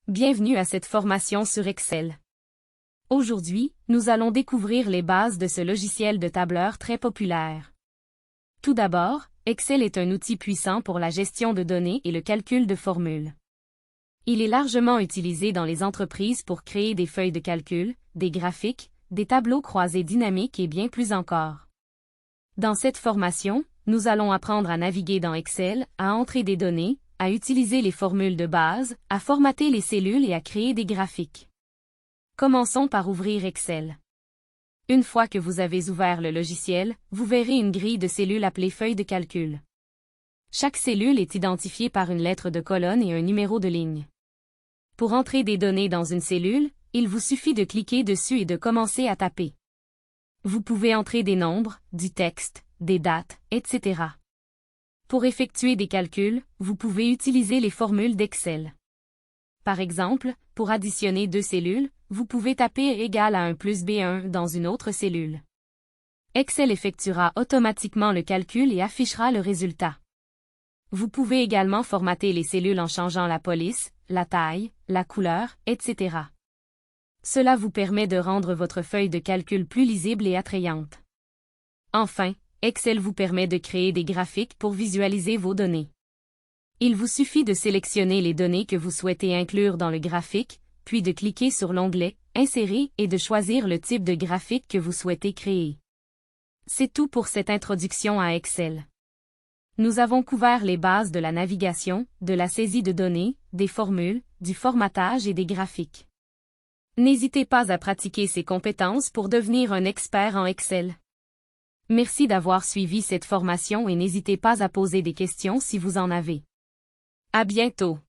Bienvenue à cette formation sur Excel. Aujourd'hui, nous allons découvrir les bases de ce logiciel de tableur très populaire. Tout d'abord, Excel est un outil puissant pour la gestion de données et le calcul de formules. Il est largement utilisé dans les entreprises pour créer des feuilles de calcul, des graphiques, des tableaux croisés dynamiques et bien plus encore. Dans cette formation, nous allons apprendre à naviguer dans Excel, à entrer des données, à utiliser les formules de base, à formater les cellules et à créer des graphiques. Commençons par ouvrir Excel. Une fois que vous avez ouvert le logiciel, vous verrez une grille de cellules appelée feuille de calcul. Chaque cellule est identifiée par une lettre de colonne et un numéro de ligne. Pour entrer des données dans une cellule, il vous suffit de cliquer dessus et de commencer à taper. Vous pouvez entrer des nombres, du texte, des dates, etc. Pour effectuer des calculs, vous pouvez utiliser les formules d'Excel. Par exemple, pour additionner deux cellules, vous pouvez taper égal à 1 plus B1 dans une autre cellule. Excel effectuera automatiquement le calcul et affichera le résultat. Vous pouvez également formater les cellules en changeant la police, la taille, la couleur, etc. Cela vous permet de rendre votre feuille de calcul plus lisible et attrayante. Enfin, Excel vous permet de créer des graphiques pour visualiser vos données. Il vous suffit de sélectionner les données que vous souhaitez inclure dans le graphique, puis de cliquer sur l'onglet « Insérer » et de choisir le type de graphique que vous souhaitez créer. C'est tout pour cette introduction à Excel. Nous avons couvert les bases de la navigation, de la saisie de données, des formules, du formatage et des graphiques. N'hésitez pas à pratiquer ces compétences pour devenir un expert en Excel. Merci d'avoir suivi cette formation et n'hésitez pas à poser des questions si vous en avez. À bientôt.